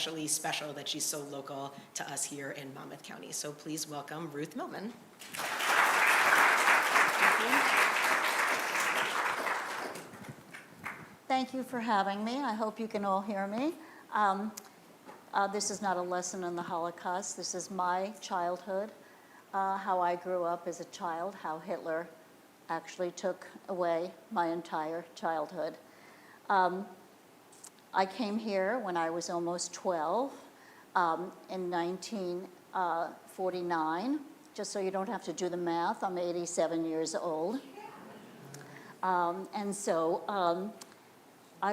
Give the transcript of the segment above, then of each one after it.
especially special that she's so local to us here in Monmouth County. So please welcome Ruth Millman. Thank you for having me. I hope you can all hear me. This is not a lesson in the Holocaust. This is my childhood, how I grew up as a child, how Hitler actually took away my entire childhood. I came here when I was almost 12 in 1949. Just so you don't have to do the math, I'm 87 years old. I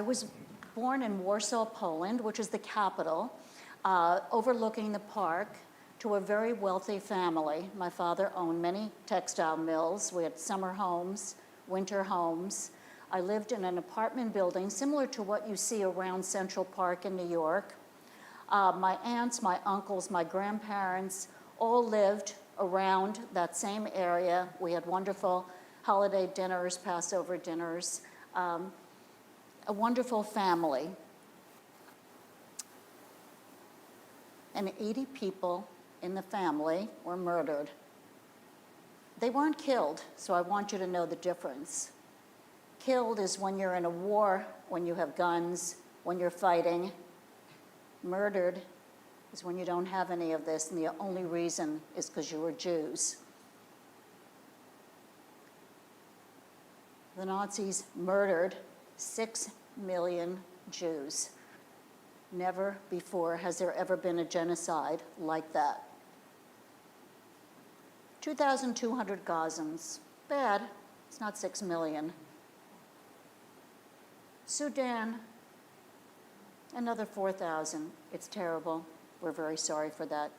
was born in Warsaw, Poland, which is the capital, overlooking the park, to a very wealthy family. My father owned many textile mills. We had summer homes, winter homes. I lived in an apartment building similar to what you see around Central Park in New York. My aunts, my uncles, my grandparents all lived around that same area. We had wonderful holiday dinners, Passover dinners, a wonderful family. And 80 people in the family were murdered. They weren't killed, so I want you to know the difference. Killed is when you're in a war, when you have guns, when you're fighting. Murdered is when you don't have any of this, and the only reason is because you were Jews. The Nazis murdered 6 million Jews. Never before has there ever been a genocide like that. 2,200 Gazans. Bad. It's not 6 million. Sudan, another 4,000. It's terrible. We're very sorry for that.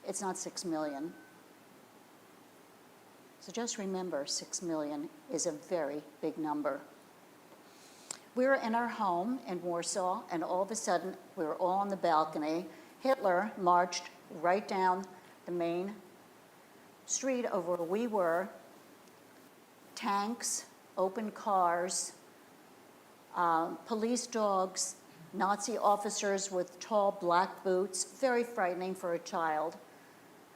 It's not 6 million. So just remember, 6 million is a very big number. We were in our home in Warsaw, and all of a sudden, we were all on the balcony. Hitler marched right down the main street over where we were. Tanks, open cars, police dogs, Nazi officers with tall black boots, very frightening for a child.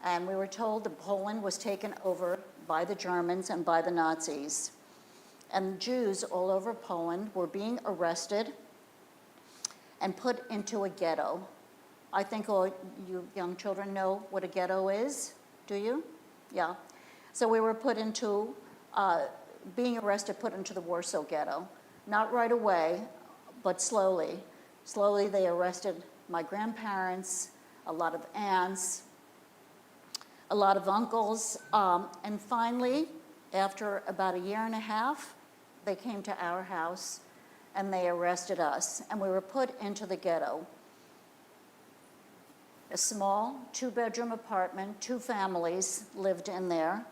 And we were told that Poland was taken over by the Germans and by the Nazis. And Jews all over Poland were being arrested and put into a ghetto. I think all you young children know what a ghetto is. Do you? Yeah. So we were put into, being arrested, put into the Warsaw Ghetto. Not right away, but slowly. Slowly they arrested my grandparents, a lot of aunts, a lot of uncles, and finally, after about a year and a half, they came to our house and they arrested us, and we were put into the ghetto. A small 2-bedroom apartment, 2 families lived in there,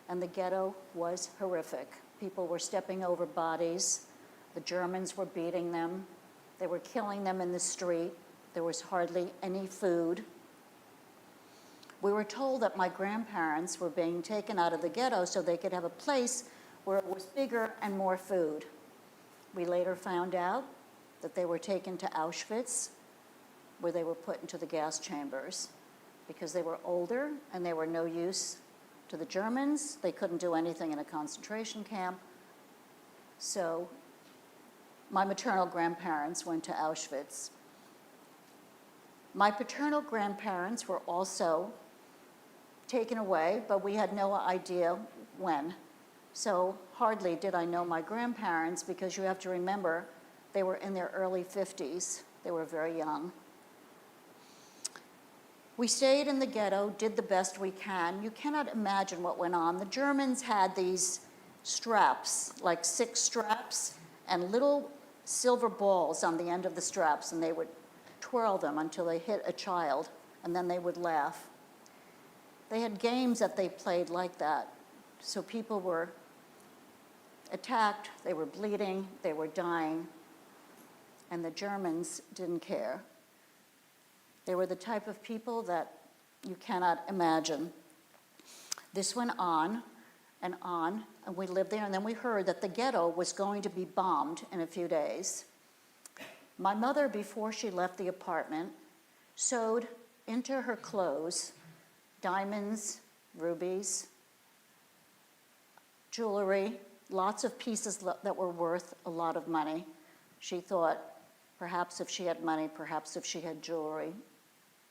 and the ghetto was horrific. People were stepping over bodies. The Germans were beating them. They were killing them in the street. There was hardly any food. We were told that my grandparents were being taken out of the ghetto so they could have a place where it was bigger and more food. We later found out that they were taken to Auschwitz, where they were put into the gas chambers because they were older and they were no use to the Germans. They couldn't do anything in a concentration camp. So my maternal grandparents went to Auschwitz. My paternal grandparents were also taken away, but we had no idea when. So hardly did I know my grandparents, because you have to remember they were in their early 50s. They were very young. We stayed in the ghetto, did the best we can. You cannot imagine what went on. The Germans had these straps, like 6 straps, and little silver balls on the end of the straps, and they would twirl them until they hit a child, and then they would laugh. They had games that they played like that. So people were attacked, they were bleeding, they were dying, and the Germans didn't care. They were the type of people that you cannot imagine. This went on, and we lived there, and then we heard that the ghetto was going to be bombed in a few days. My mother, before she left the apartment, sewed into her clothes diamonds, rubies, jewelry, lots of pieces that were worth a lot of money. She thought perhaps if she had money, perhaps if she had jewelry,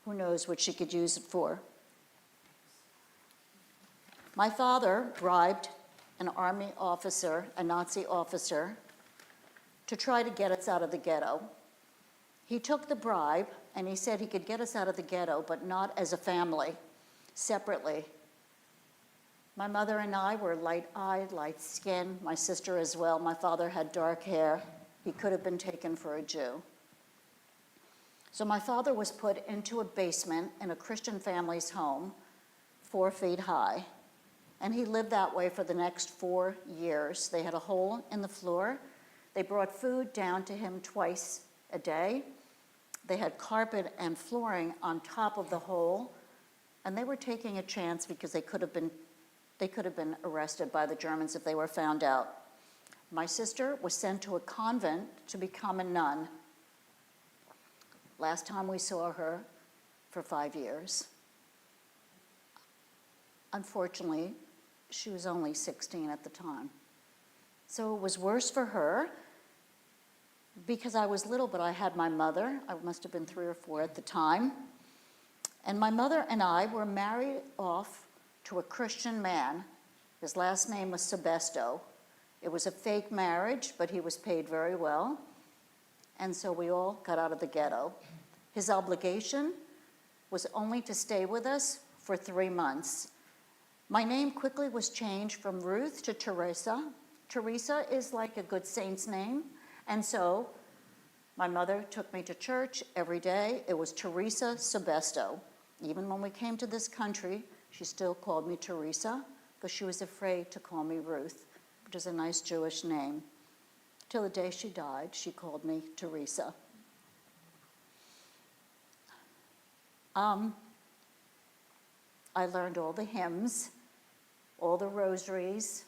who knows what she could use it for. My father bribed an army officer, a Nazi officer, to try to get us out of the ghetto. He took the bribe and he said he could get us out of the ghetto, but not as a family, separately. My mother and I were light-eyed, light-skinned, my sister as well. My father had dark hair. He could have been taken for a Jew. So my father was put into a basement in a Christian family's home, 4 feet high. And he lived that way for the next 4 years. They had a hole in the floor. They brought food down to him twice a day. They had carpet and flooring on top of the hole. And they were taking a chance because they could have been arrested by the Germans if they were found out. My sister was sent to a convent to become a nun. Last time we saw her for 5 years. Unfortunately, she was only 16 at the time. So it was worse for her because I was little, but I had my mother. I must have been 3 or 4 at the time. And my mother and I were married off to a Christian man. His last name was Sebesto. It was a fake marriage, but he was paid very well. And so we all got out of the ghetto. His obligation was only to stay with us for 3 months. My name quickly was changed from Ruth to Teresa. Teresa is like a good saint's name. And so my mother took me to church every day. It was Teresa Sebesto. Even when we came to this country, she still called me Teresa because she was afraid to call me Ruth, which is a nice Jewish name. Till the day she died, she called me Teresa. I learned all the hymns, all the rosaries.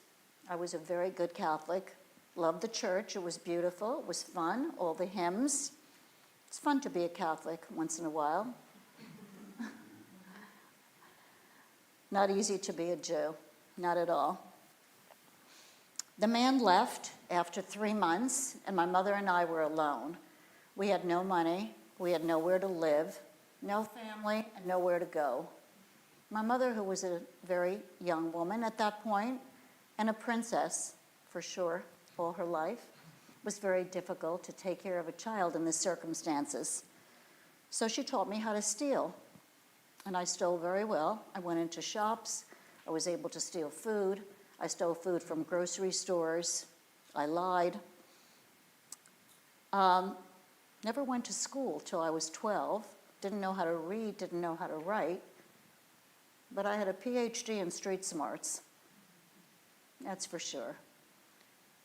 I was a very good Catholic. Loved the church. It was beautiful. It was fun. All the hymns. It's fun to be a Catholic once in a while. Not easy to be a Jew. Not at all. The man left after 3 months, and my mother and I were alone. We had no money. We had nowhere to live, no family, and nowhere to go. My mother, who was a very young woman at that point, and a princess, for sure, all her life, was very difficult to take care of a child in the circumstances. So she taught me how to steal. And I stole very well. I went into shops. I was able to steal food. I stole food from grocery stores. I lied. Never went to school till I was 12. Didn't know how to read, didn't know how to write. But I had a PhD in street smarts. That's for sure.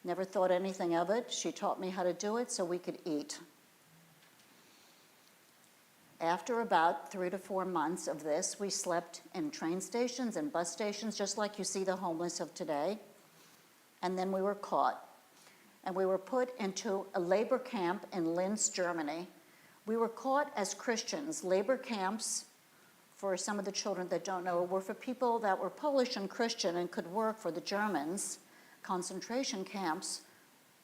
Never thought anything of it. She taught me how to do it so we could eat. After about 3 to 4 months of this, we slept in train stations and bus stations, just like you see the homeless of today. And then we were caught. And we were put into a labor camp in Linz, Germany. We were caught as Christians. Labor camps, for some of the children that don't know, were for people that were Polish and Christian and could work for the Germans. Concentration camps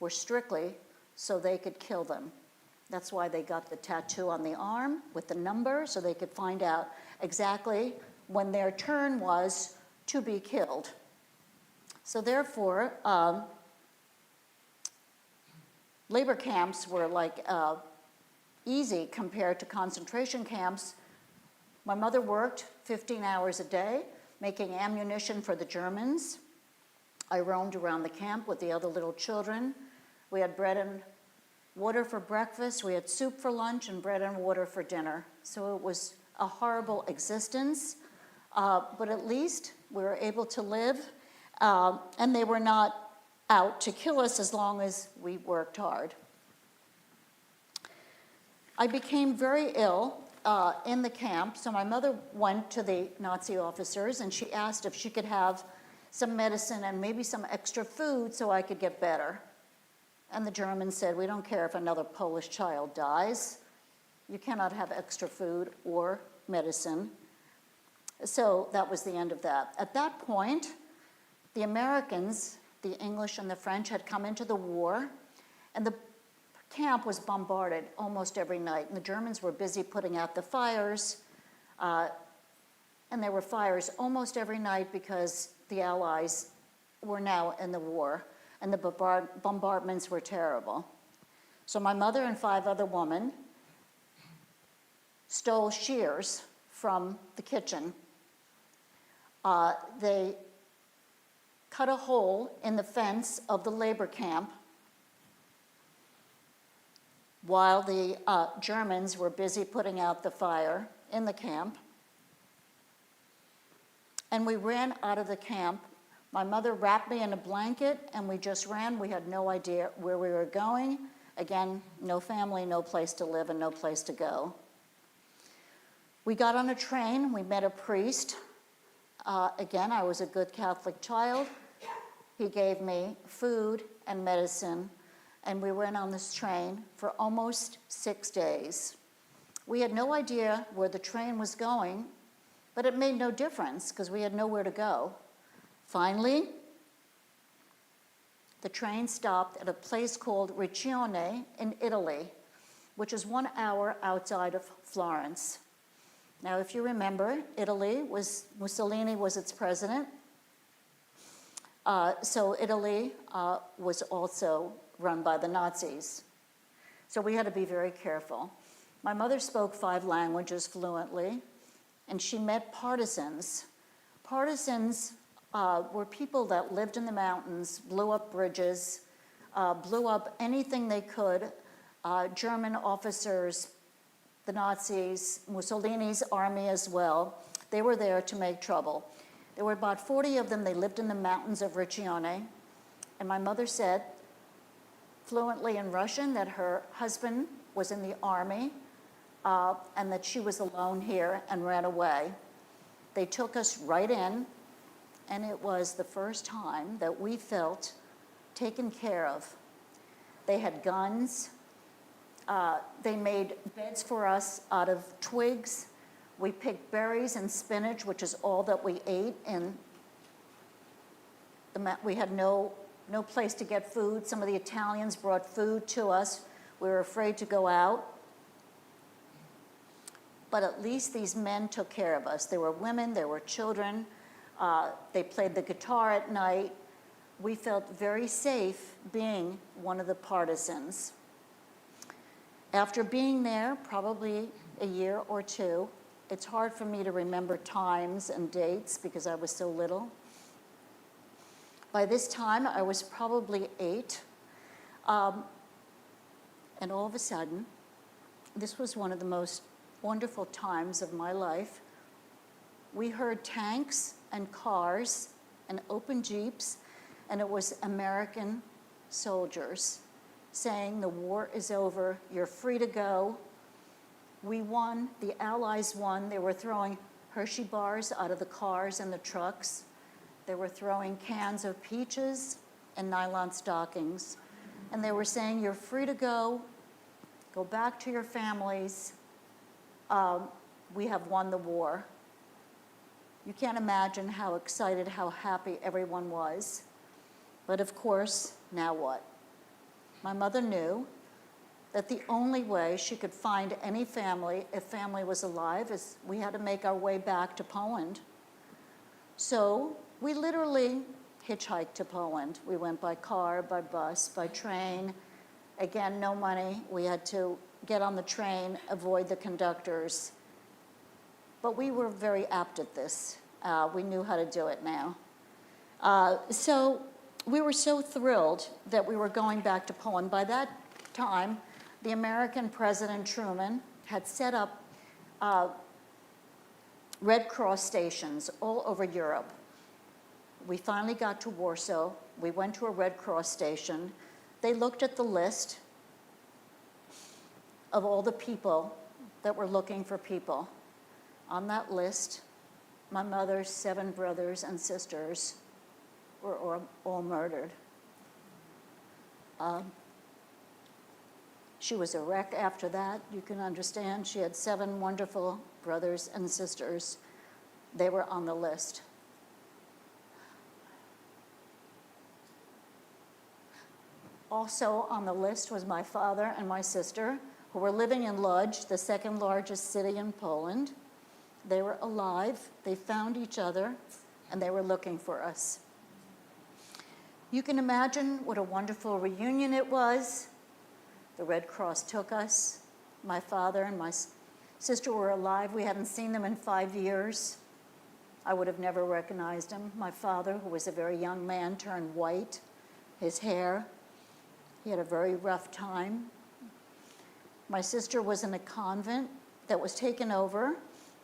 were strictly so they could kill them. That's why they got the tattoo on the arm with the number, so they could find out exactly when their turn was to be killed. So therefore, labor camps were like easy compared to concentration camps. My mother worked 15 hours a day, making ammunition for the Germans. I roamed around the camp with the other little children. We had bread and water for breakfast. We had soup for lunch and bread and water for dinner. So it was a horrible existence, but at least we were able to live, and they were not out to kill us as long as we worked hard. I became very ill in the camp, so my mother went to the Nazi officers and she asked if she could have some medicine and maybe some extra food so I could get better. And the Germans said, "We don't care if another Polish child dies. You cannot have extra food or medicine. So that was the end of that. At that point, the Americans, the English and the French, had come into the war, and the camp was bombarded almost every night. And the Germans were busy putting out the fires, and there were fires almost every night because the Allies were now in the war, and the bombardments were terrible. So my mother and 5 other women stole shears from the kitchen. They cut a hole in the fence of the labor camp while the Germans were busy putting out the fire in the camp. And we ran out of the camp. My mother wrapped me in a blanket, and we just ran. We had no idea where we were going. Again, no family, no place to live, and no place to go. We got on a train. We met a priest. Again, I was a good Catholic child. He gave me food and medicine, and we went on this train for almost 6 days. We had no idea where the train was going, but it made no difference because we had nowhere to go. Finally, the train stopped at a place called Riccione in Italy, which is 1 hour outside of Florence. Now, if you remember, Mussolini was its president. So Italy was also run by the Nazis. So we had to be very careful. My mother spoke 5 languages fluently, and she met partisans. Partisans were people that lived in the mountains, blew up bridges, blew up anything they could. German officers, the Nazis, Mussolini's army as well, they were there to make trouble. There were about 40 of them. They lived in the mountains of Riccione. And my mother said fluently in Russian that her husband was in the army and that she was alone here and ran away. They took us right in, and it was the first time that we felt taken care of. They had guns. They made beds for us out of twigs. We picked berries and spinach, which is all that we ate. We had no place to get food. Some of the Italians brought food to us. We were afraid to go out. But at least these men took care of us. There were women, there were children. They played the guitar at night. We felt very safe being one of the partisans. After being there, probably a year or 2, it's hard for me to remember times and dates because I was so little. By this time, I was probably 8. And all of a sudden, this was one of the most wonderful times of my life. We heard tanks and cars and open jeeps, and it was American soldiers saying, "The war is over, you're free to go." We won, the Allies won. They were throwing Hershey bars out of the cars and the trucks. They were throwing cans of peaches and nylon stockings. And they were saying, "You're free to go back to your families. We have won the war." You can't imagine how excited, how happy everyone was. But of course, now what? My mother knew that the only way she could find any family, if family was alive, is we had to make our way back to Poland. So we literally hitchhiked to Poland. We went by car, by bus, by train. Again, no money. We had to get on the train, avoid the conductors. But we were very apt at this. We knew how to do it now. So we were so thrilled that we were going back to Poland. By that time, the American President Truman had set up Red Cross stations all over Europe. We finally got to Warsaw. We went to a Red Cross station. They looked at the list of all the people that were looking for people. On that list, my mother's 7 brothers and sisters were all murdered. She was a wreck after that, you can understand. She had 7 wonderful brothers and sisters. They were on the list. Also on the list was my father and my sister, who were living in Lodz, the second largest city in Poland. They were alive, they found each other, and they were looking for us. You can imagine what a wonderful reunion it was. The Red Cross took us. My father and my sister were alive. We hadn't seen them in 5 years. I would have never recognized him. My father, who was a very young man, turned white. His hair, he had a very rough time. My sister was in a convent that was taken over,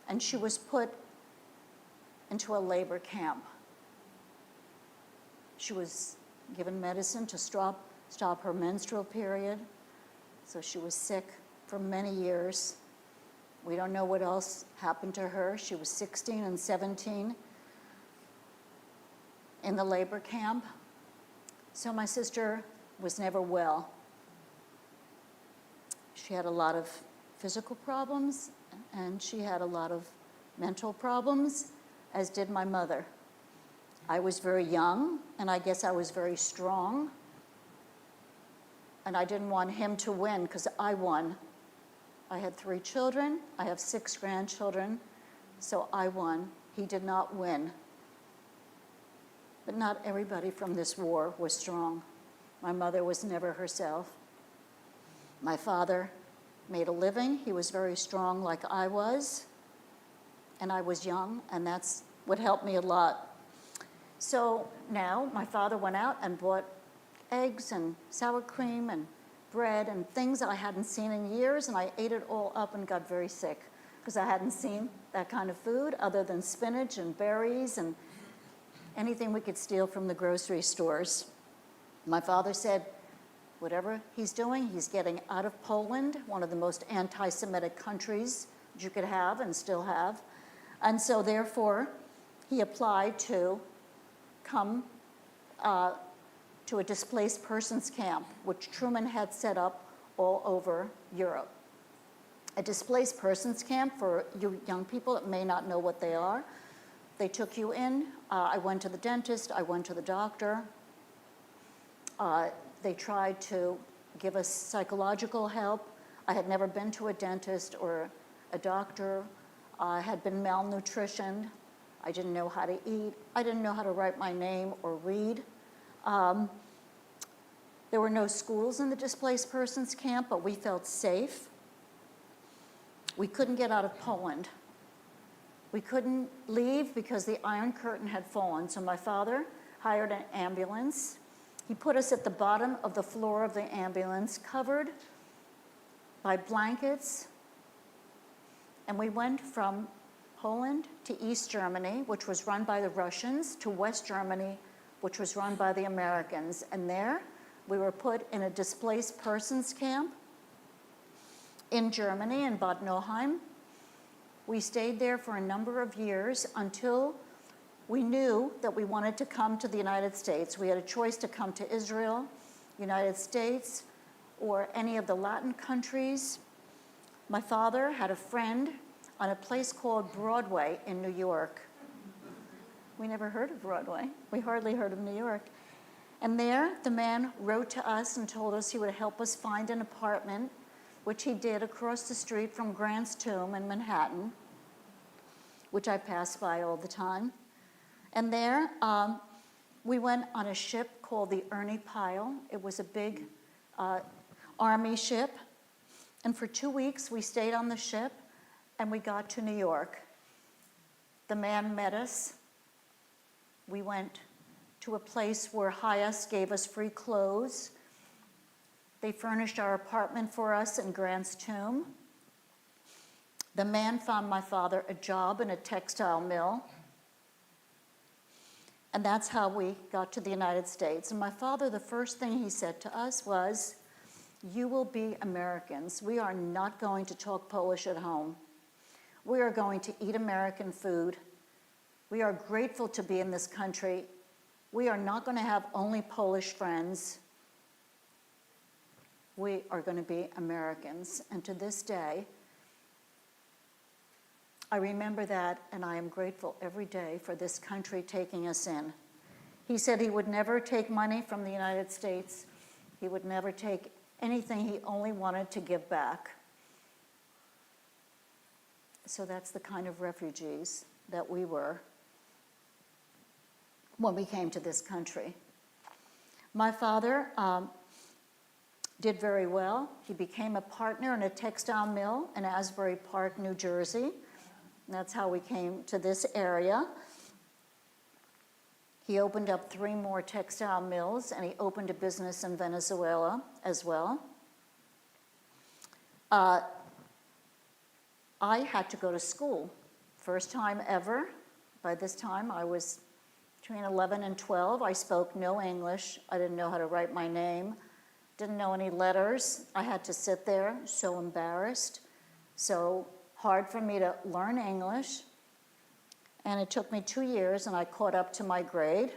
and she was put into a labor camp. She was given medicine to stop her menstrual period. So she was sick for many years. We don't know what else happened to her. She was 16 and 17 in the labor camp. So my sister was never well. She had a lot of physical problems, and she had a lot of mental problems, as did my mother. I was very young, and I guess I was very strong. And I didn't want him to win because I won. I had 3 children, I have 6 grandchildren, so I won. He did not win. But not everybody from this war was strong. My mother was never herself. My father made a living. He was very strong like I was. And I was young, and that's what helped me a lot. So now my father went out and bought eggs and sour cream and bread and things I hadn't seen in years, and I ate it all up and got very sick because I hadn't seen that kind of food other than spinach and berries and anything we could steal from the grocery stores. My father said, whatever he's doing, he's getting out of Poland, one of the most anti-Semitic countries you could have and still have. And so therefore, he applied to come to a displaced persons camp, which Truman had set up all over Europe. A displaced persons camp, for you young people that may not know what they are, they took you in. I went to the dentist, I went to the doctor. They tried to give us psychological help. I had never been to a dentist or a doctor. I had been malnutritioned. I didn't know how to eat. I didn't know how to write my name or read. There were no schools in the displaced persons camp, but we felt safe. We couldn't get out of Poland. We couldn't leave because the Iron Curtain had fallen. So my father hired an ambulance. He put us at the bottom of the floor of the ambulance, covered by blankets. And we went from Poland to East Germany, which was run by the Russians, to West Germany, which was run by the Americans. And there, we were put in a displaced persons camp in Germany, in Bad Nauheim. We stayed there for a number of years until we knew that we wanted to come to the United States. We had a choice to come to Israel, United States, or any of the Latin countries. My father had a friend on a place called Broadway in New York. We never heard of Broadway. We hardly heard of New York. And there, the man wrote to us and told us he would help us find an apartment, which he did across the street from Grant's Tomb in Manhattan, which I pass by all the time. And there, we went on a ship called the Ernie Pyle. It was a big army ship. And for 2 weeks, we stayed on the ship, and we got to New York. The man met us. We went to a place where Hayas gave us free clothes. They furnished our apartment for us in Grant's Tomb. The man found my father a job in a textile mill. And that's how we got to the United States. And my father, the first thing he said to us was, "You will be Americans. We are not going to talk Polish at home. We are going to eat American food. We are grateful to be in this country. We are not going to have only Polish friends." we are going to be Americans. And to this day, I remember that, and I am grateful every day for this country taking us in. He said he would never take money from the United States. He would never take anything. He only wanted to give back. So that's the kind of refugees that we were when we came to this country. My father did very well. He became a partner in a textile mill in Asbury Park, New Jersey. That's how we came to this area. He opened up 3 more textile mills, and he opened a business in Venezuela as well. I had to go to school. First time ever. By this time, I was between 11 and 12. I spoke no English. I didn't know how to write my name. Didn't know any letters. I had to sit there, so embarrassed. So hard for me to learn English. And it took me 2 years, and I caught up to my grade.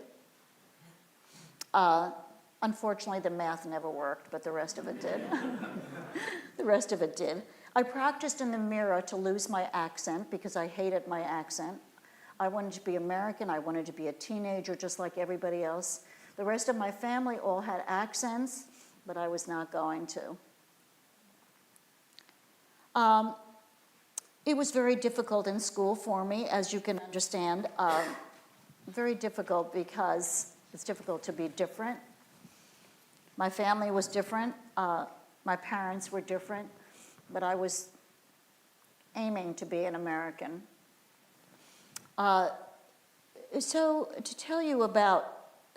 Unfortunately, the math never worked, but the rest of it did. The rest of it did. I practiced in the mirror to lose my accent because I hated my accent. I wanted to be American. I wanted to be a teenager just like everybody else. The rest of my family all had accents, but I was not going to. It was very difficult in school for me, as you can understand. Very difficult because it's difficult to be different. My family was different. My parents were different, but I was aiming to be an American. So to tell you about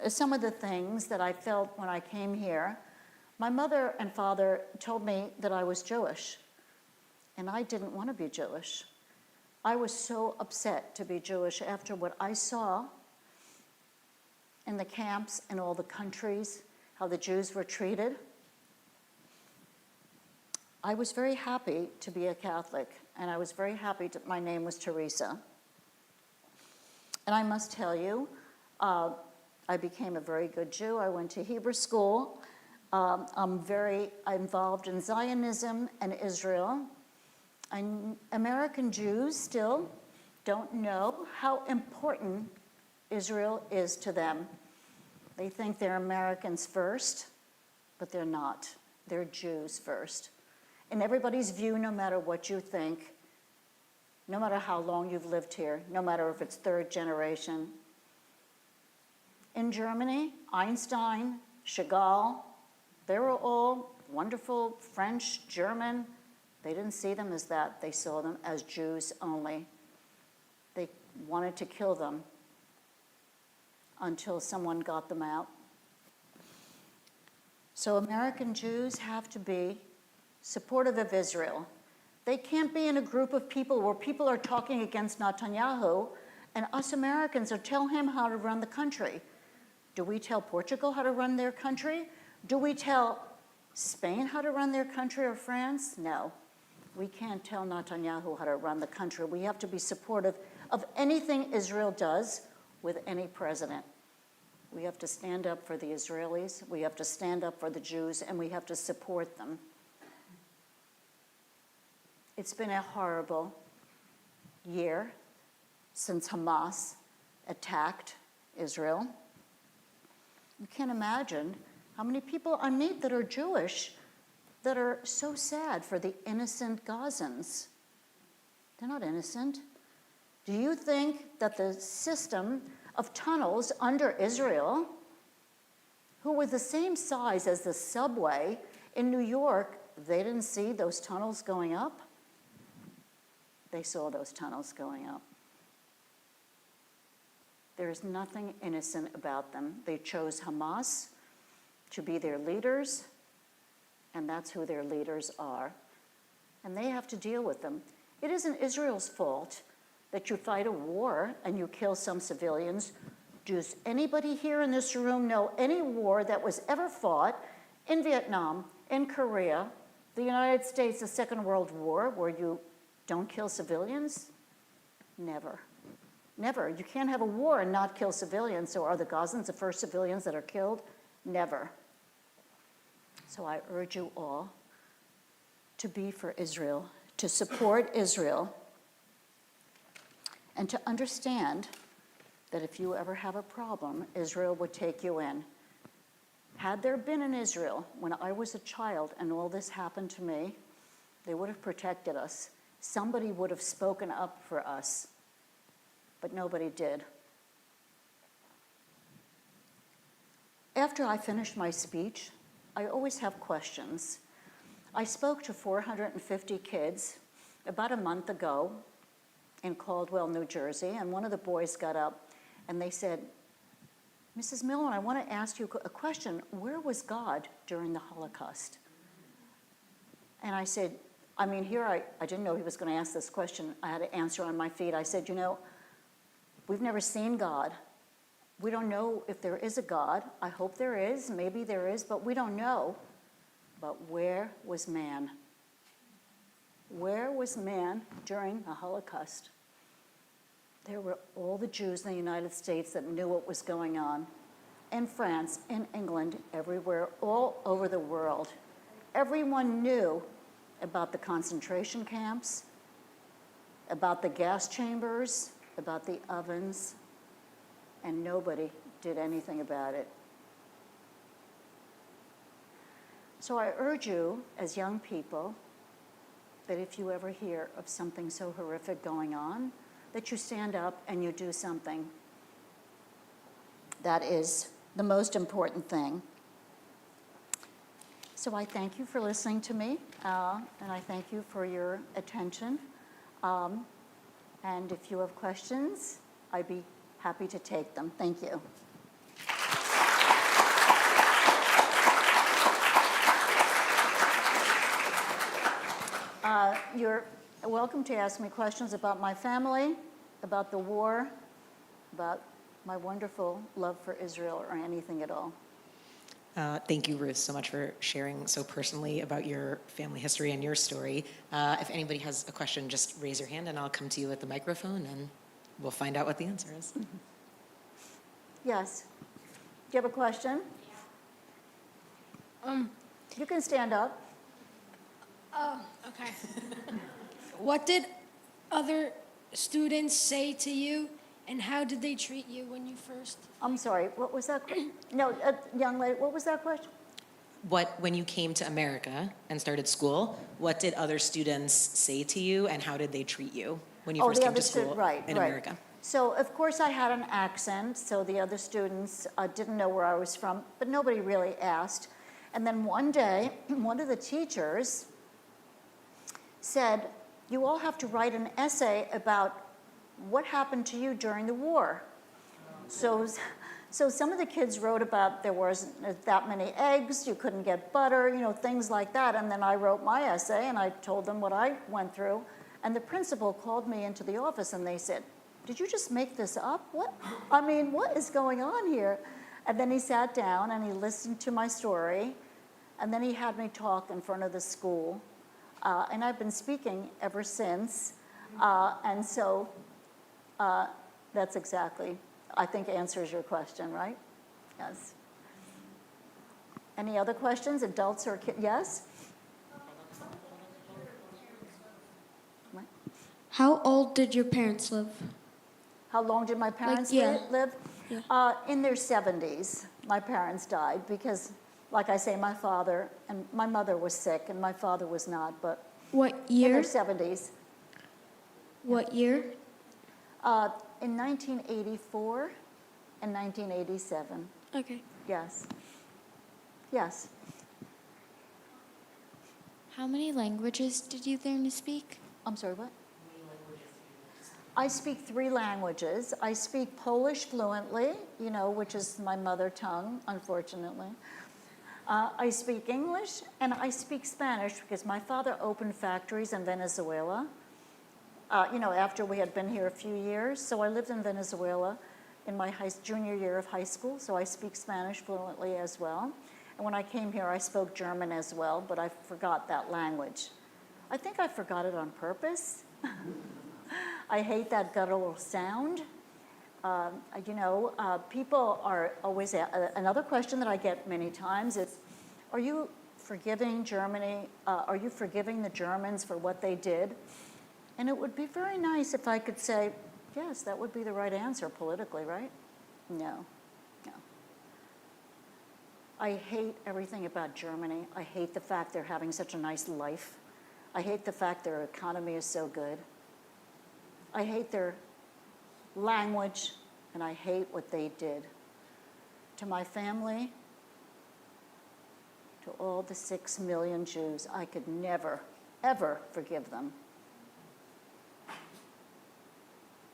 some of the things that I felt when I came here, my mother and father told me that I was Jewish, and I didn't want to be Jewish. I was so upset to be Jewish after what I saw in the camps in all the countries, how the Jews were treated. I was very happy to be a Catholic, and I was very happy that my name was Teresa. And I must tell you, I became a very good Jew. I went to Hebrew school. I'm very involved in Zionism and Israel. American Jews still don't know how important Israel is to them. They think they're Americans first, but they're not. They're Jews first. In everybody's view, no matter what you think, no matter how long you've lived here, no matter if it's 3rd generation. In Germany, Einstein, Chagall, they were all wonderful French, German. They didn't see them as that. They saw them as Jews only. They wanted to kill them until someone got them out. So American Jews have to be supportive of Israel. They can't be in a group of people where people are talking against Netanyahu and us Americans are telling him how to run the country. Do we tell Portugal how to run their country? Do we tell Spain how to run their country or France? No. We can't tell Netanyahu how to run the country. We have to be supportive of anything Israel does with any president. We have to stand up for the Israelis, we have to stand up for the Jews, and we have to support them. It's been a horrible year since Hamas attacked Israel. You can't imagine how many people I meet that are Jewish that are so sad for the innocent Gazans. They're not innocent. Do you think that the system of tunnels under Israel, who were the same size as the subway in New York, they didn't see those tunnels going up? They saw those tunnels going up. There is nothing innocent about them. They chose Hamas to be their leaders, and that's who their leaders are. And they have to deal with them. It isn't Israel's fault that you fight a war and you kill some civilians. Does anybody here in this room know any war that was ever fought in Vietnam, in Korea, the United States, the Second World War, where you don't kill civilians? Never. Never. You can't have a war and not kill civilians. So are the Gazans the first civilians that are killed? Never. So I urge you all to be for Israel, to support Israel, and to understand that if you ever have a problem, Israel would take you in. Had there been in Israel, when I was a child and all this happened to me, they would have protected us. Somebody would have spoken up for us, but nobody did. After I finished my speech, I always have questions. I spoke to 450 kids about a month ago in Caldwell, New Jersey, and one of the boys got up and they said, Mrs. Millman, I want to ask you a question. Where was God during the Holocaust? And I said, I didn't know he was going to ask this question. I had to answer on my feet. I said, we've never seen God. We don't know if there is a God. I hope there is. Maybe there is, but we don't know. But where was man? Where was man during the Holocaust? There were all the Jews in the United States that knew what was going on. In France, in England, everywhere, all over the world. Everyone knew about the concentration camps, about the gas chambers, about the ovens, and nobody did anything about it. So I urge you, as young people, that if you ever hear of something so horrific going on, that you stand up and you do something. That is the most important thing. So I thank you for listening to me, and I thank you for your attention. And if you have questions, I'd be happy to take them. Thank you. You're welcome to ask me questions about my family, about the war, about my wonderful love for Israel, or anything at all. Thank you, Ruth, so much for sharing so personally about your family history and your story. If anybody has a question, just raise your hand and I'll come to you at the microphone and we'll find out what the answer is. Yes. Do you have a question? You can stand up. Oh, okay. What did other students say to you, and how did they treat you when you first? I'm sorry, what was that? No, young lady, what was that question? When you came to America and started school, what did other students say to you and how did they treat you when you first came to school in America? So, of course, I had an accent, so the other students didn't know where I was from, but nobody really asked. And then one day, one of the teachers said, you all have to write an essay about what happened to you during the war. So some of the kids wrote about there wasn't that many eggs, you couldn't get butter, things like that. And then I wrote my essay and I told them what I went through. And the principal called me into the office and they said, did you just make this up? What is going on here? And then he sat down and he listened to my story. And then he had me talk in front of the school. And I've been speaking ever since. And so that's exactly, I think, answers your question, right? Yes. Any other questions, adults or kids? Yes? What? How old did your parents live? How long did my parents live? Yeah. In their 70s, my parents died because, like I say, my father and my mother was sick and my father was not, but What in year? their 70s. What year? In 1984 and 1987. Okay. Yes. Yes. How many languages did you learn to speak? I'm sorry, what? I speak 3 languages. I speak Polish fluently, which is my mother tongue, unfortunately. I speak English and I speak Spanish because my father opened factories in Venezuela, after we had been here a few years. So I lived in Venezuela in my junior year of high school, so I speak Spanish fluently as well. And when I came here, I spoke German as well, but I forgot that language. I think I forgot it on purpose. I hate that guttural sound. People are always, another question that I get many times is, are you forgiving Germany? Are you forgiving the Germans for what they did? And it would be very nice if I could say, yes, that would be the right answer politically, right? No, no. I hate everything about Germany. I hate the fact they're having such a nice life. I hate the fact their economy is so good. I hate their language, and I hate what they did. To my family, to all the 6 million Jews, I could never, ever forgive them.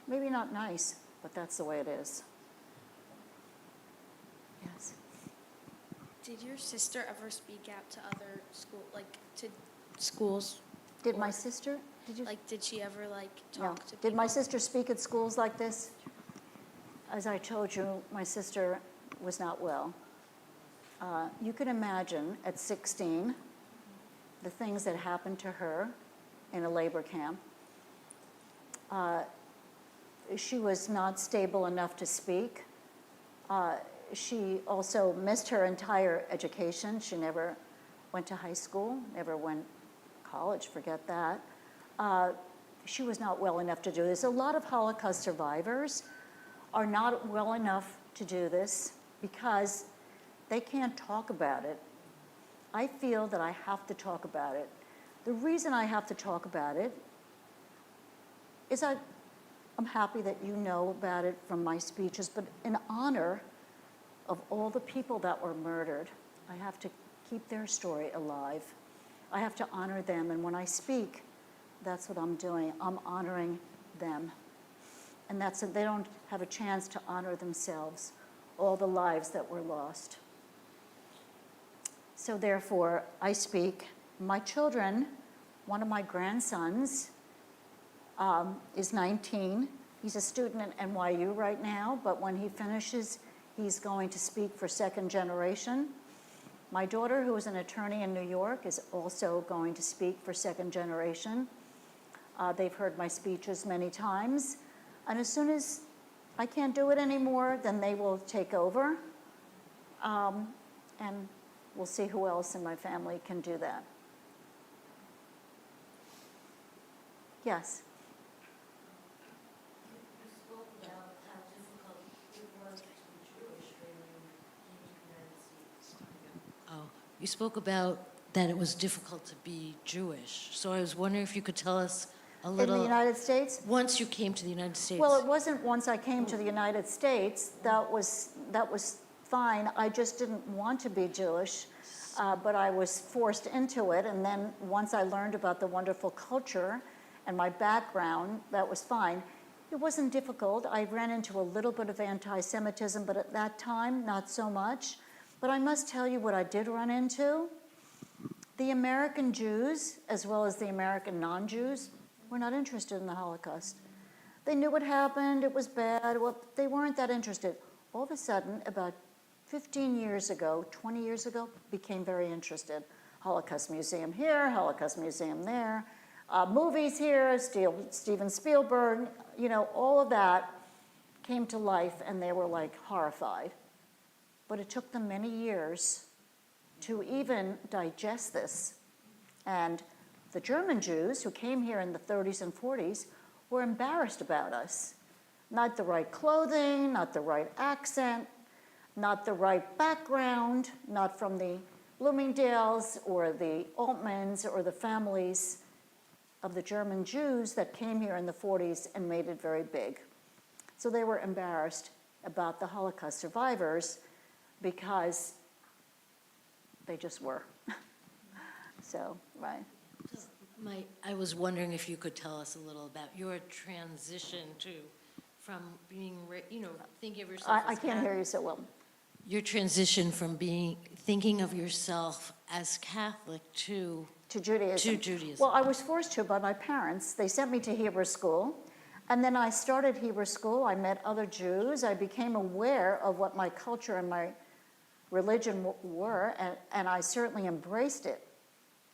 Maybe not nice, but that's the way it is. Yes. Did your sister ever speak out to other to schools? Did my sister? Did you? Did she ever No. talk to people? Did my sister speak at schools like this? As I told you, my sister was not well. You can imagine at 16 the things that happened to her in a labor camp. She was not stable enough to speak. She also missed her entire education. She never went to high school, never went to college, forget that. She was not well enough to do this. A lot of Holocaust survivors are not well enough to do this because they can't talk about it. I feel that I have to talk about it. The reason I have to talk about it is I'm happy that you know about it from my speeches, but in honor of all the people that were murdered, I have to keep their story alive. I have to honor them, and when I speak, that's what I'm doing. I'm honoring them. And they don't have a chance to honor themselves, all the lives that were lost. So therefore, I speak. My children, one of my grandsons is 19. He's a student at NYU right now, but when he finishes, he's going to speak for second generation. My daughter, who is an attorney in New York, is also going to speak for second generation. They've heard my speeches many times. And as soon as I can't do it anymore, then they will take over. And we'll see who else in my family can do that. Yes? You spoke about how difficult it was to be Jewish when you came to the United States. Oh, You spoke about that it was difficult to be Jewish. So I was wondering if you could tell us a In little. the United States? Once you came to the United States. Well, it wasn't once I came to the United States. That was fine. I just didn't want to be Jewish, but I was forced into it. And then once I learned about the wonderful culture and my background, that was fine. It wasn't difficult. I ran into a little bit of anti-Semitism, but at that time, not so much. But I must tell you what I did run into. The American Jews, as well as the American non-Jews, were not interested in the Holocaust. They knew what happened, it was bad, well, they weren't that interested. All of a sudden, about 15 years ago, 20 years ago, became very interested. Holocaust Museum here, Holocaust Museum there, movies here, Steven Spielberg, all of that came to life and they were like horrified. But it took them many years to even digest this. And the German Jews who came here in the 30s and 40s were embarrassed about us. Not the right clothing, not the right accent, not the right background, not from the Bloomingdales or the Altmans or the families of the German Jews that came here in the 40s and made it very big. So they were embarrassed about the Holocaust survivors because they just were. So, right. I was wondering if you could tell us a little about your transition from being, thinking of yourself I as can't hear you so well. Your transition from thinking of yourself as Catholic to Judaism. Well, I was forced to by my parents. They sent me to Hebrew school. And then I started Hebrew school. I met other Jews. I became aware of what my culture and my religion were, and I certainly embraced it.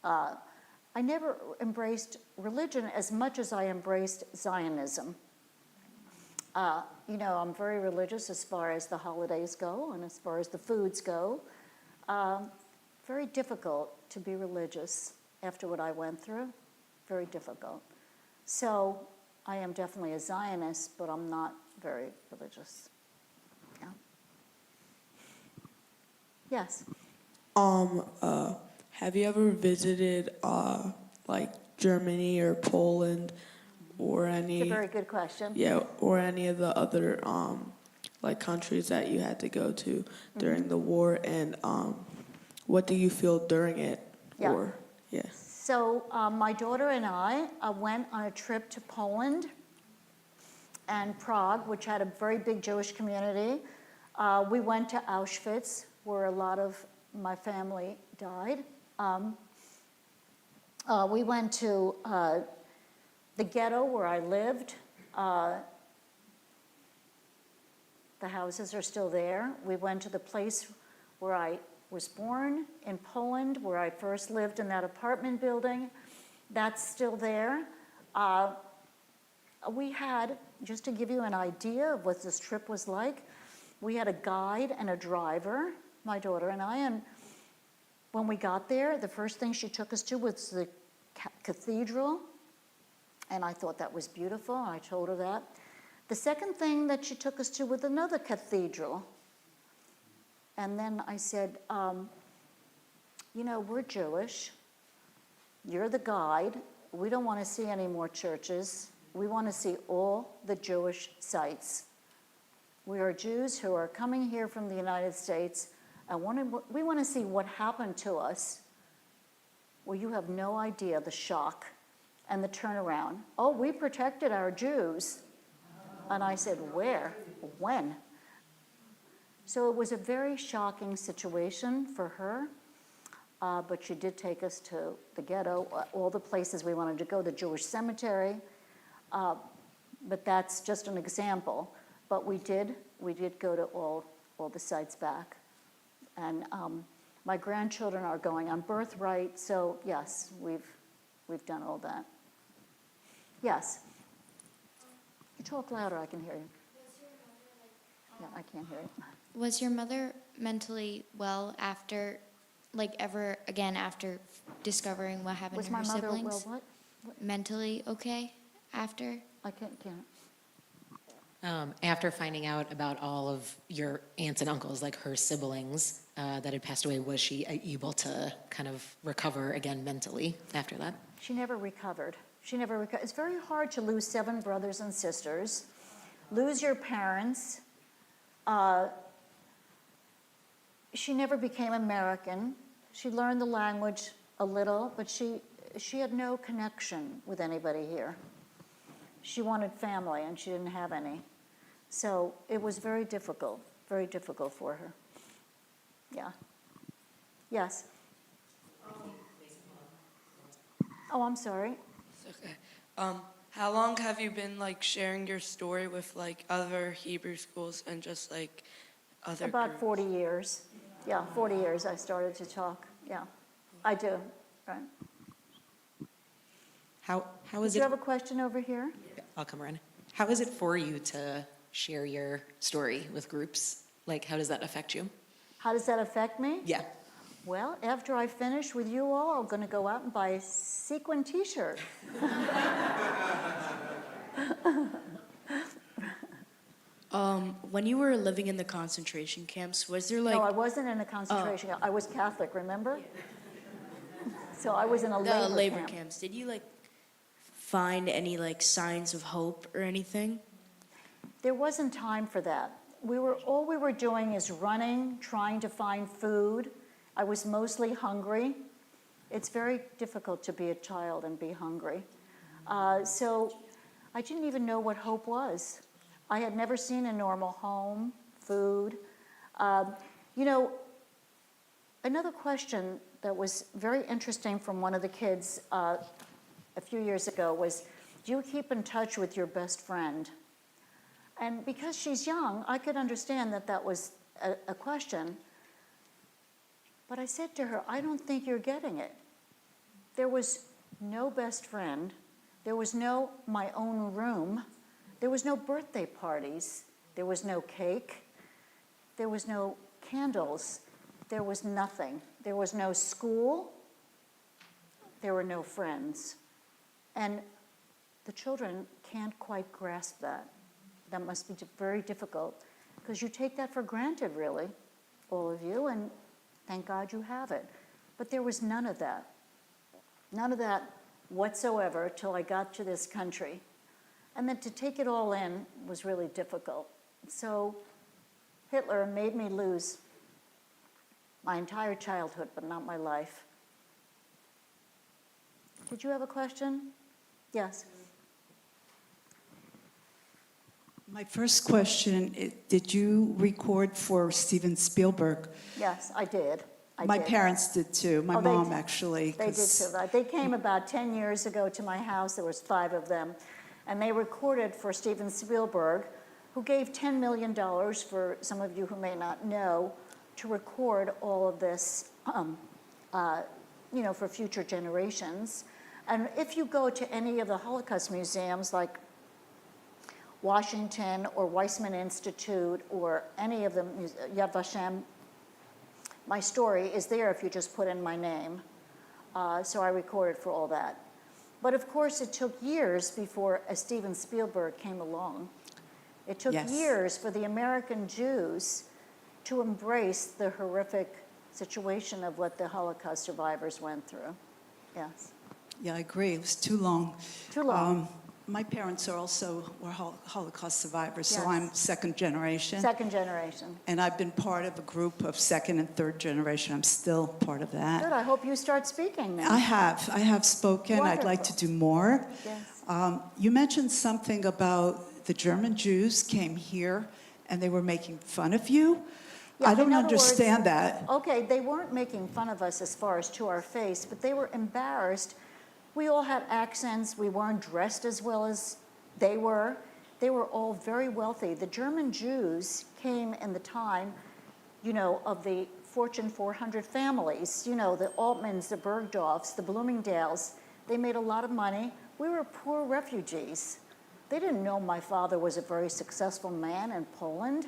I never embraced religion as much as I embraced Zionism. I'm very religious as far as the holidays go and as far as the foods go. very difficult to be religious after what I went through. Very difficult. So I am definitely a Zionist, but I'm not very religious. Yeah. Yes. Have you ever visited like Germany or Poland or It's a any very good question. or any of the other like countries that you had to go to during the war, and what do you feel during it? Yeah. Or yeah. So my daughter and I went on a trip to Poland and Prague, which had a very big Jewish community. We went to Auschwitz, where a lot of my family died. We went to the ghetto where I lived. The houses are still there. We went to the place where I was born in Poland, where I first lived in that apartment building. That's still there. We had, just to give you an idea of what this trip was like, we had a guide and a driver, my daughter and I, and when we got there, the first thing she took us to was the cathedral, and I thought that was beautiful, and I told her that. The second thing that she took us to was another cathedral, and then I said, you know, we're Jewish, you're the guide, we don't want to see any more churches, we want to see all the Jewish sites. We are Jews who are coming here from the United States, and we want to see what happened to us. Well, you have no idea the shock and the turnaround. Oh, we protected our Jews. And I said, where? When? So it was a very shocking situation for her, but she did take us to the ghetto, all the places we wanted to go, the Jewish cemetery, but that's just an example. But we did go to all the sites back. And my grandchildren are going on birthright, so yes, we've done all that. Yes. You talk louder, I can hear you. Yeah, I can't hear you. Was your mother mentally well after, like ever again after discovering what happened Was to my her mother, siblings? well, what? Mentally okay after? I can't. After finding out about all of your aunts and uncles, like her siblings that had passed away, was she able to kind of recover again mentally after that? She never recovered. It's very hard to lose 7 brothers and sisters, lose your parents. She never became American. She learned the language a little, but she had no connection with anybody here. She wanted family, and she didn't have any. So it was very difficult for her. Yeah. Yes. Oh, I'm sorry. It's okay. How long have you been like sharing your story with like other Hebrew schools and just like other About groups? 40 years. Yeah, 40 years I started to talk. Yeah, I do. Right. How Did is you it? have a question over here? I'll come around. How is it for you to share your story with groups? Like, how does that affect you? How does that affect me? Yeah. Well, after I finish with you all, I'm going to go out and buy a sequin T-shirt. When you were living in the concentration camps, was there like No, I wasn't in a concentration camp. I was Catholic, remember? So I was in a the labor camp. camps? Did you like find any like signs of hope or anything? There wasn't time for that. All we were doing is running, trying to find food. I was mostly hungry. It's very difficult to be a child and be hungry. So I didn't even know what hope was. I had never seen a normal home, food. You know, another question that was very interesting from one of the kids a few years ago was, do you keep in touch with your best friend? And because she's young, I could understand that that was a question. But I said to her, I don't think you're getting it. There was no best friend. There was no my own room. There was no birthday parties. There was no cake. There was no candles. There was nothing. There was no school. There were no friends. And the children can't quite grasp that. That must be very difficult because you take that for granted, really, all of you, and thank God you have it. But there was none of that. None of that whatsoever till I got to this country. And then to take it all in was really difficult. So Hitler made me lose my entire childhood, but not my life. Did you have a question? Yes. My first question, did you record for Steven Spielberg? Yes, I did. My parents did too. My Oh, they mom did. actually. They did 'cause- too. They came about 10 years ago to my house. There was 5 of them. And they recorded for Steven Spielberg, who gave $10 million, for some of you who may not know, to record all of this, for future generations. And if you go to any of the Holocaust museums, like Washington or Weizmann Institute or any of them, Yad Vashem, my story is there if you just put in my name. So I recorded for all that. But of course, it took years before Steven Spielberg came along. It took Yes. years for the American Jews to embrace the horrific situation of what the Holocaust survivors went through. Yes. Yeah, I agree. It was too long. Too long. My parents were Holocaust survivors, so Yes. I'm second generation. Second generation. And I've been part of a group of second and third generation. I'm still part of that. Good. I hope you start speaking now. I have spoken. I'd like to do more. Yes. You mentioned something about the German Jews came here and they were making fun of you. Yeah, I don't in other understand words, that. Okay, they weren't making fun of us as far as to our face, but they were embarrassed. We all had accents. We weren't dressed as well as they were. They were all very wealthy. The German Jews came in the time, of the Fortune 400 families, the Altmans, the Bergdorfs, the Bloomingdales. They made a lot of money. We were poor refugees. They didn't know my father was a very successful man in Poland.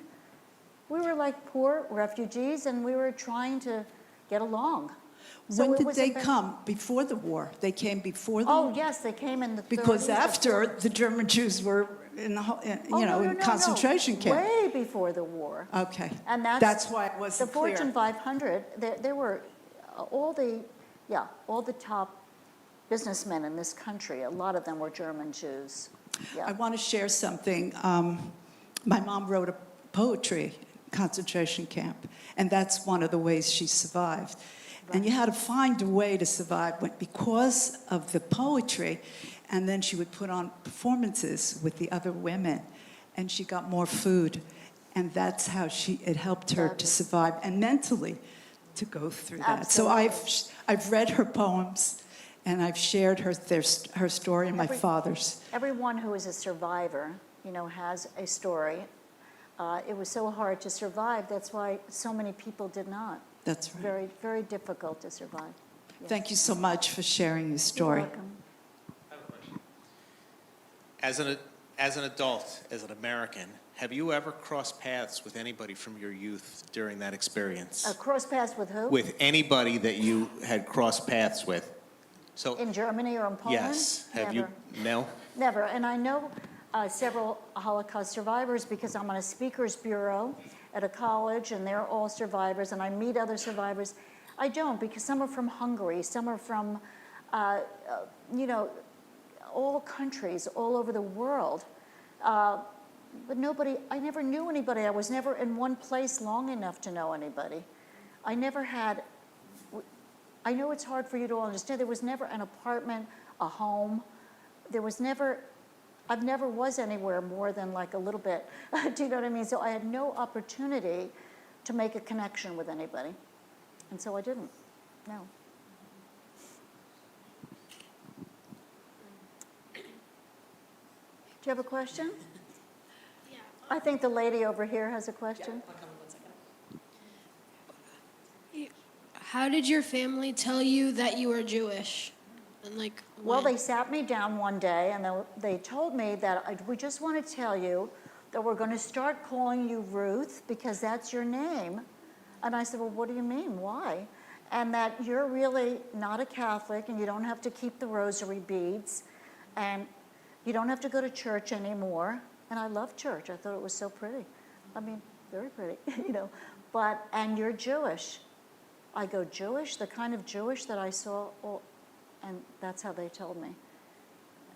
We were like poor refugees, and we were trying to get along. So When it did was they a bit- come? Before the war? They came before the Oh, war? yes, they came in the 30s. Because or after 40s. the German Jews were in the, Oh, no, in no, concentration camp. Way before the war. Okay. And That's why it the wasn't clear. Fortune 500. There were all the top businessmen in this country. A lot of them were German Jews. Yeah. I want to share something. My mom wrote a poetry concentration camp, and that's one of the ways she survived. And you had to find a way to survive because of the poetry, and then she would put on performances with the other women, and she got more food, and that's how it helped her to survive and mentally to go through that. So I've read her poems, and I've shared her story and my father's. Everyone who is a survivor, has a story. It was so hard to survive. That's why so many people did not. That's right. Very, very difficult to survive. Yes. Thank you so much for sharing your story. You're welcome. I have a question. As an adult, as an American, have you ever crossed paths with anybody from your youth during that experience? Cross paths with who? With anybody that you had crossed paths with? So, In Germany or in Poland? yes. Have Never. you? No? Never. And I know several Holocaust survivors because I'm on a speakers bureau at a college, and they're all survivors, and I meet other survivors. I don't, because some are from Hungary, some are from, all countries all over the world. But I never knew anybody. I was never in one place long enough to know anybody. I know it's hard for you to understand. There was never an apartment, a home. I've never was anywhere more than like a little bit. Do you know what I mean? So I had no opportunity to make a connection with anybody. And so I didn't, no. Do you have a question? Yeah. I think the lady over here has a question. I'll come in 1 second. How did your family tell you that you were Jewish? And Well, when? they sat me down one day and they told me that we just want to tell you that we're going to start calling you Ruth because that's your name. And I said, well, what do you mean? Why? And that you're really not a Catholic and you don't have to keep the rosary beads and you don't have to go to church anymore. And I love church. I thought it was so pretty. I mean, very pretty, you know. And you're Jewish. I go, Jewish? The kind of Jewish that I saw? And that's how they told me.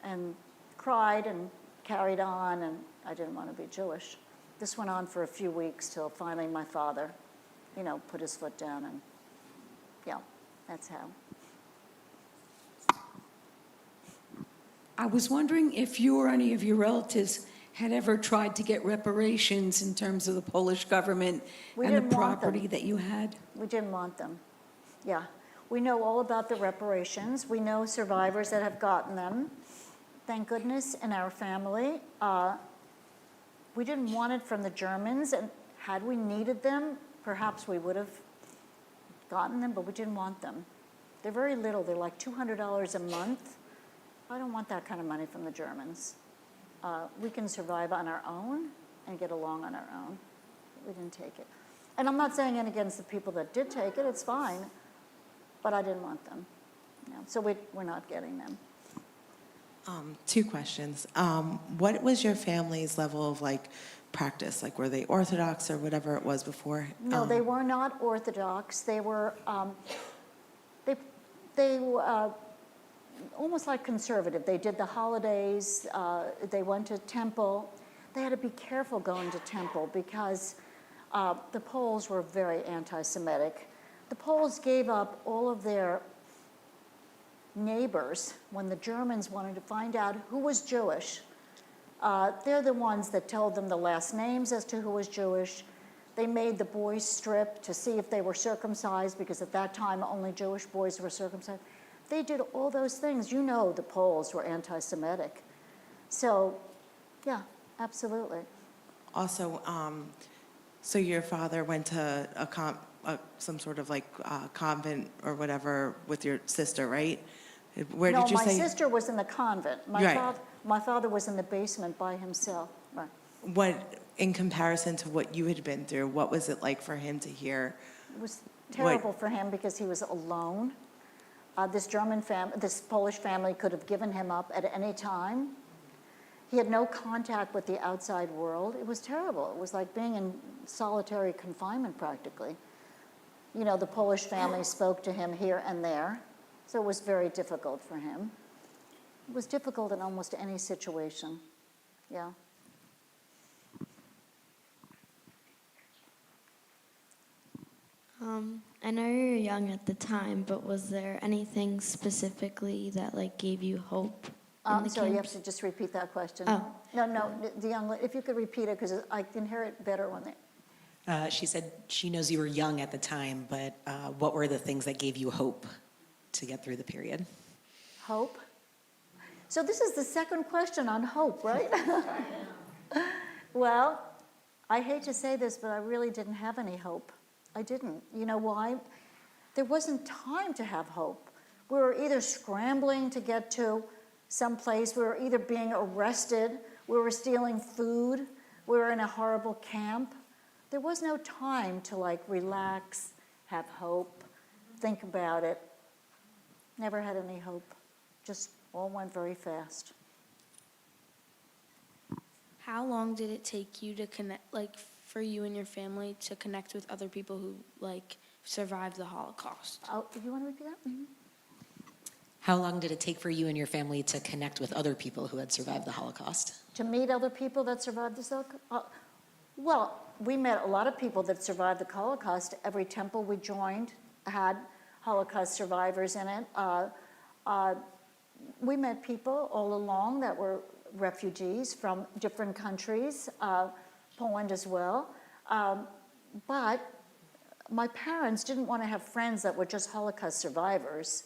And cried and carried on, and I didn't want to be Jewish. This went on for a few weeks till finally my father, you know, put his foot down, and yeah, that's how. I was wondering if you or any of your relatives had ever tried to get reparations in terms of the Polish government We and the didn't want them. property that you had? We didn't want them. Yeah. We know all about the reparations. We know survivors that have gotten them. Thank goodness, in our family. We didn't want it from the Germans, and had we needed them, perhaps we would have gotten them, but we didn't want them. They're very little. They're like $200 a month. I don't want that kind of money from the Germans. We can survive on our own and get along on our own. We didn't take it. And I'm not saying it against the people that did take it. It's fine. But I didn't want them. You know, so we're not getting them. Two questions. What was your family's level of like practice? Like, were they Orthodox or whatever it was before? No, they were not Orthodox. They were they almost like conservative. They did the holidays. They went to temple. They had to be careful going to temple because the Poles were very anti-Semitic. The Poles gave up all of their neighbors when the Germans wanted to find out who was Jewish. They're the ones that told them the last names as to who was Jewish. They made the boys strip to see if they were circumcised because at that time only Jewish boys were circumcised. They did all those things. You know the Poles were anti-Semitic. So, yeah, absolutely. Also, so your father went to some sort of like convent or whatever with your sister, right? Where did you say? No, my sister was in the convent. Right. My father was in the basement by himself. Right. What, in comparison to what you had been through, what was it like for him to hear? It was terrible for him because he was alone. This Polish family could have given him up at any time. He had no contact with the outside world. It was terrible. It was like being in solitary confinement practically. You know, the Polish family spoke to him here and there, so it was very difficult for him. It was difficult in almost any situation, yeah. I know you were young at the time, but was there anything specifically that like gave you hope? Sorry, you have to just repeat that question. Oh. No, the young, if you could repeat it, because I can hear it better when they. She said she knows you were young at the time, but what were the things that gave you hope to get through the period? Hope? So this is the second question on hope, right? Well, I hate to say this, but I really didn't have any hope. I didn't. You know why? There wasn't time to have hope. We were either scrambling to get to someplace, we were either being arrested, we were stealing food, we were in a horrible camp. There was no time to like relax, have hope, think about it. Never had any hope. Just all went very fast. How long did it take you to connect, like for you and your family to connect with other people who like survived the Holocaust? Oh, you want to repeat that? Mm-hmm. How long did it take for you and your family to connect with other people who had survived the Holocaust? To meet other people that survived the Holocaust? Well, we met a lot of people that survived the Holocaust. Every temple we joined had Holocaust survivors in it. We met people all along that were refugees from different countries, Poland as well. But my parents didn't want to have friends that were just Holocaust survivors.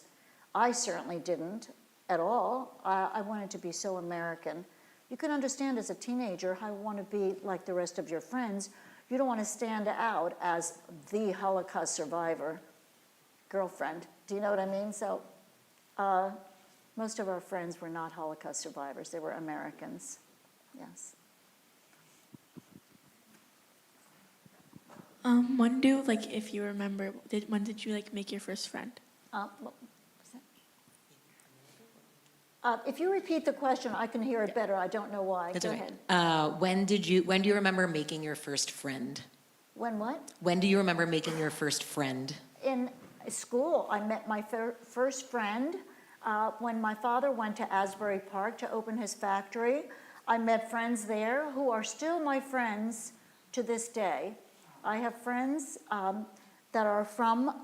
I certainly didn't at all. I wanted to be so American. You can understand as a teenager how you want to be like the rest of your friends. You don't want to stand out as the Holocaust survivor girlfriend. Do you know what I mean? So most of our friends were not Holocaust survivors. They were Americans. Yes. When do, like, if you remember, when did you, like, make your first friend? What was that? If you repeat the question, I can hear it better. I don't know why. That's Go okay. ahead. When do you remember making your first friend? When what? When do you remember making your first friend? In school, I met my first friend when my father went to Asbury Park to open his factory. I met friends there who are still my friends to this day. I have friends that are from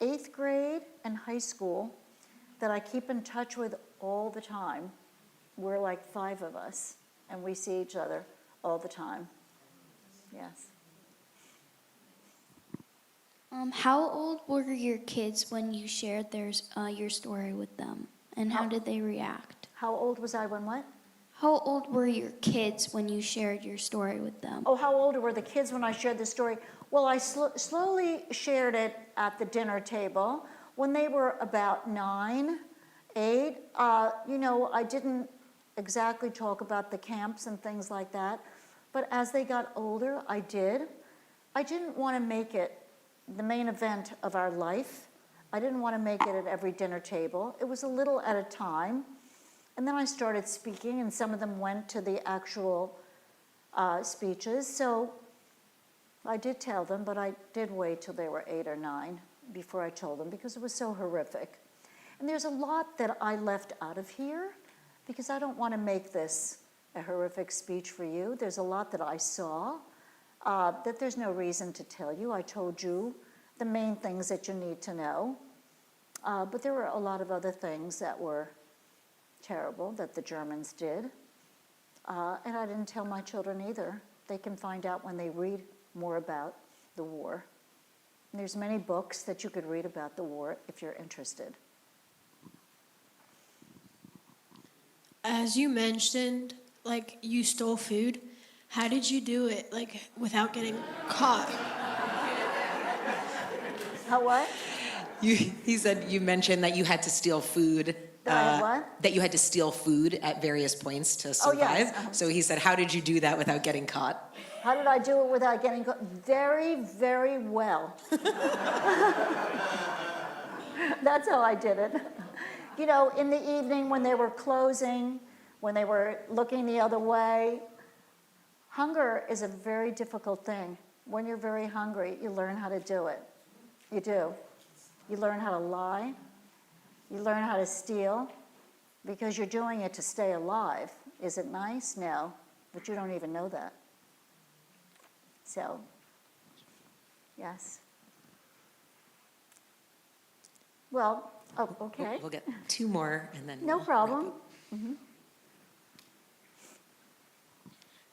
8th grade and high school that I keep in touch with all the time. We're like 5 of us, and we see each other all the time. Yes. How old were your kids when you shared your story with them, and how did they react? How old was I when what? How old were your kids when you shared your story with them? Oh, how old were the kids when I shared the story? Well, I slowly shared it at the dinner table. When they were about 9, 8, I didn't exactly talk about the camps and things like that. But as they got older, I did. I didn't want to make it the main event of our life. I didn't want to make it at every dinner table. It was a little at a time. And then I started speaking, and some of them went to the actual speeches. So I did tell them, but I did wait till they were 8 or 9 before I told them, because it was so horrific. And there's a lot that I left out of here, because I don't want to make this a horrific speech for you. There's a lot that I saw that there's no reason to tell you. I told you the main things that you need to know. But there were a lot of other things that were terrible that the Germans did. And I didn't tell my children either. They can find out when they read more about the war. And there's many books that you could read about the war if you're interested. As you mentioned, like, you stole food. How did you do it, like, without getting caught? How what? He said you mentioned that you had to steal food. That I had what? That you had to steal food at various points to survive. Oh, yes. So he said, how did you do that without getting caught? How did I do it without getting caught? Very, very well. That's how I did it. You know, in the evening when they were closing, when they were looking the other way, hunger is a very difficult thing. When you're very hungry, you learn how to do it. You do. You learn how to lie. You learn how to steal, because you're doing it to stay alive. Is it nice? No, but you don't even know that. So, yes. Well, okay. We'll get 2 more and then No we'll problem. wrap up. Mhm.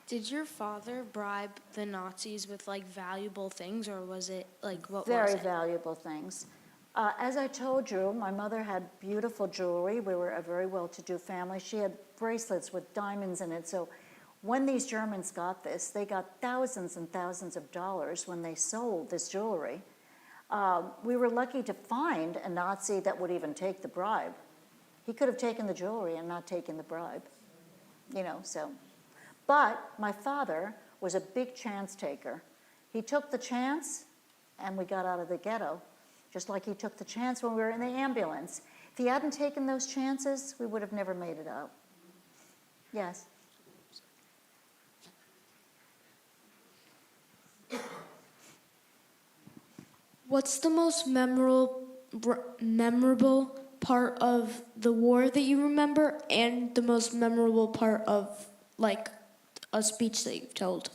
Did your father bribe the Nazis with, like, valuable things, or was it, like, what was Very it? valuable things. As I told you, my mother had beautiful jewelry. We were a very well-to-do family. She had bracelets with diamonds in it. So when these Germans got this, they got thousands and thousands of dollars when they sold this jewelry. We were lucky to find a Nazi that would even take the bribe. He could have taken the jewelry and not taken the bribe, so. But my father was a big chance taker. He took the chance, and we got out of the ghetto, just like he took the chance when we were in the ambulance. If he hadn't taken those chances, we would have never made it out. Yes? What's the most memorable part of the war that you remember, and the most memorable part of, like, a speech that you've told?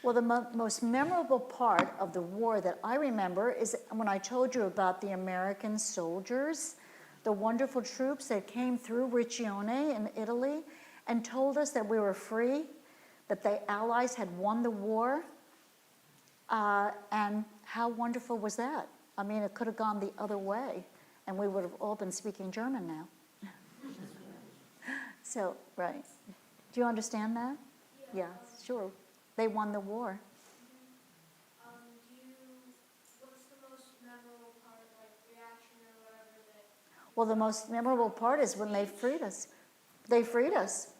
Well, the most memorable part of the war that I remember is when I told you about the American soldiers, the wonderful troops that came through Riccione in Italy and told us that we were free, that the Allies had won the war. And how wonderful was that? I mean, it could have gone the other way, and we would have all been speaking German now. So, right. Do you understand that? Yeah, sure. They won the war. What's the most memorable part, like reaction or whatever that? Well, the most memorable part is when they freed us. They freed us.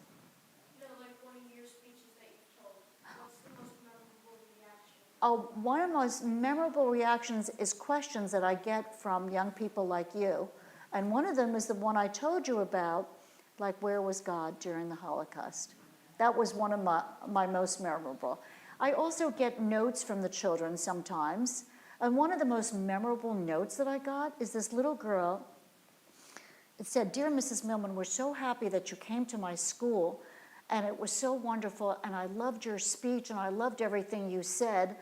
No, like one of your speeches that you've told. What's the most memorable reaction? one of the most memorable reactions is questions that I get from young people like you. And one of them is the one I told you about, like, where was God during the Holocaust? That was one of my most memorable. I also get notes from the children sometimes. And one of the most memorable notes that I got is this little girl. It said, "Dear Mrs. Millman, we're so happy that you came to my school, and it was so wonderful, and I loved your speech, and I loved everything you said,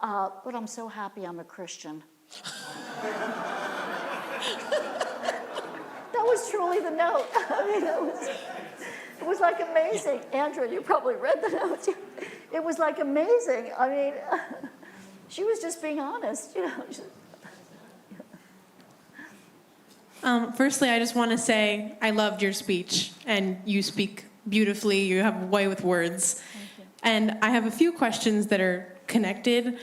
but I'm so happy I'm a Christian." That was truly the note. I mean, it was like amazing. Andrew, you probably read the note. It was like amazing. I mean, she was just being honest, you know. Firstly, I just want to say I loved your speech, and you speak beautifully. You have a way with words. And I have a few questions that are connected.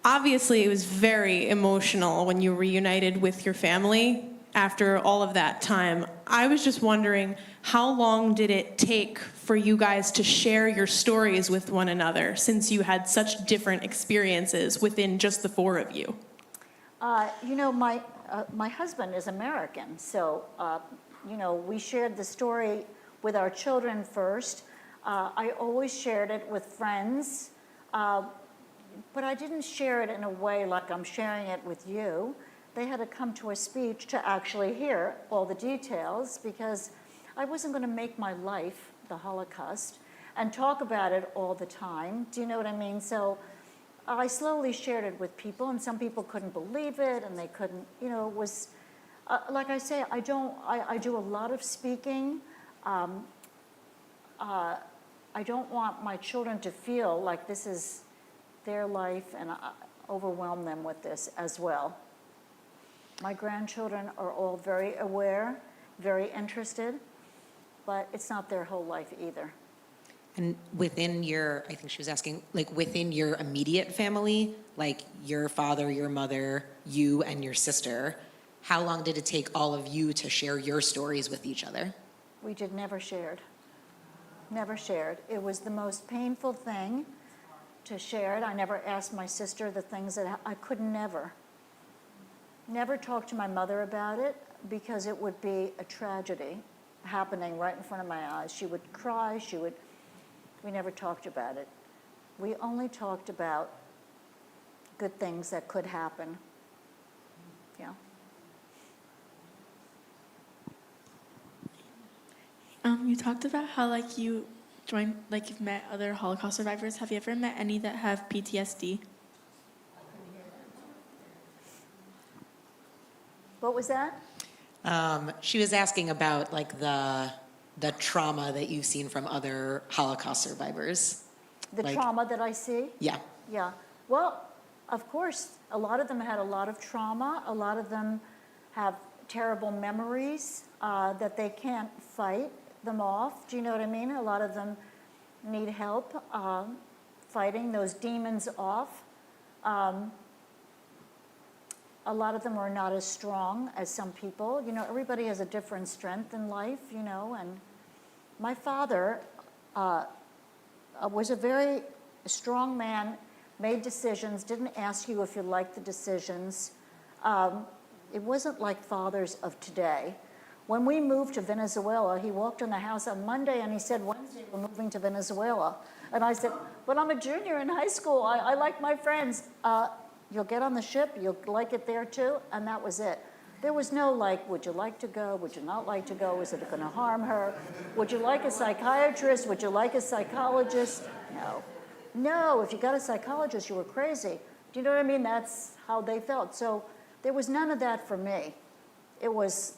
Obviously, it was very emotional when you reunited with your family after all of that time. I was just wondering, how long did it take for you guys to share your stories with one another, since you had such different experiences within just the four of you? You know, my husband is American, so, you know, we shared the story with our children first. I always shared it with friends, but I didn't share it in a way like I'm sharing it with you. They had to come to a speech to actually hear all the details, because I wasn't going to make my life the Holocaust and talk about it all the time. Do you know what I mean? So I slowly shared it with people, and some people couldn't believe it, and they couldn't, you know, it was, like I say, I do a lot of speaking. I don't want my children to feel like this is their life, and I overwhelm them with this as well. My grandchildren are all very aware, very interested, but it's not their whole life either. And within your, I think she was asking, like within your immediate family, like your father, your mother, you and your sister, how long did it take all of you to share your stories with each other? We never shared. Never shared. It was the most painful thing to share it. I never asked my sister the things that I could never talk to my mother about it, because it would be a tragedy happening right in front of my eyes. She would cry, we never talked about it. We only talked about good things that could happen. Yeah. You talked about how like you joined, like you've met other Holocaust survivors. Have you ever met any that have PTSD? What was that? She was asking about like the trauma that you've seen from other Holocaust survivors. The trauma that I see? Yeah. Yeah. Well, of course, a lot of them had a lot of trauma. A lot of them have terrible memories that they can't fight them off. Do you know what I mean? A lot of them need help fighting those demons off. A lot of them are not as strong as some people. You know, everybody has a different strength in life, you know, and my father was a very strong man, made decisions, didn't ask you if you liked the decisions. It wasn't like fathers of today. When we moved to Venezuela, he walked in the house on Monday and he said, "Wednesday, we're moving to Venezuela." And I said, "But I'm a junior in high school. I like my friends." You'll get on the ship, you'll like it there too, and that was it. There was no like, would you like to go? Would you not like to go? Is it going to harm her? Would you like a psychiatrist? Would you like a psychologist? No. No, if you got a psychologist, you were crazy. Do you know what I mean? That's how they felt. So there was none of that for me. It was,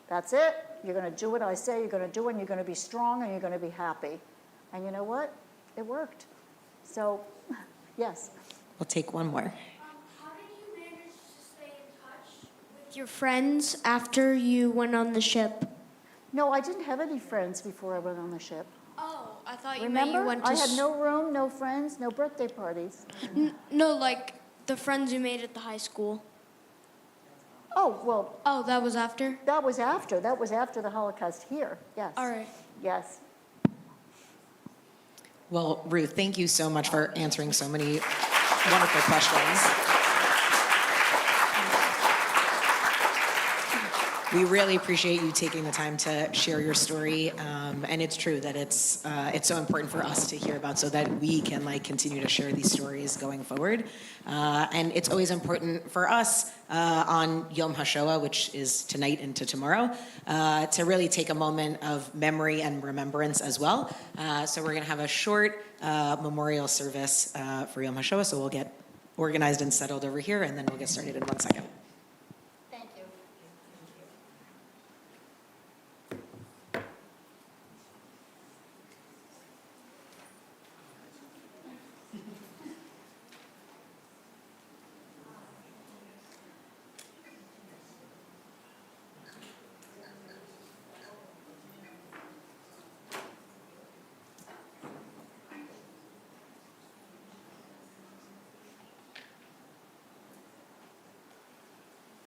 that's it. You're going to do what I say. You're going to do it, and you're going to be strong, and you're going to be happy. And you know what? It worked. So, yes. We'll take one more. How did you manage to stay in touch with your friends after you went on the ship? No, I didn't have any friends before I went on the ship. Oh, I thought you Remember? meant you went to... I had no room, no friends, no birthday parties. No, like the friends you made at the high school. Oh, well. Oh, that was after? That was after. That was after the Holocaust here, yes. All right. Yes. Well, Ruth, thank you so much for answering so many wonderful questions. We really appreciate you taking the time to share your story, and it's true that it's so important for us to hear about so that we can continue to share these stories going forward. And it's always important for us on Yom Hashoah, which is tonight into tomorrow, to really take a moment of memory and remembrance as well. So we're going to have a short memorial service for Yom Hashoah, so we'll get organized and settled over here, and then we'll get started in 1 second.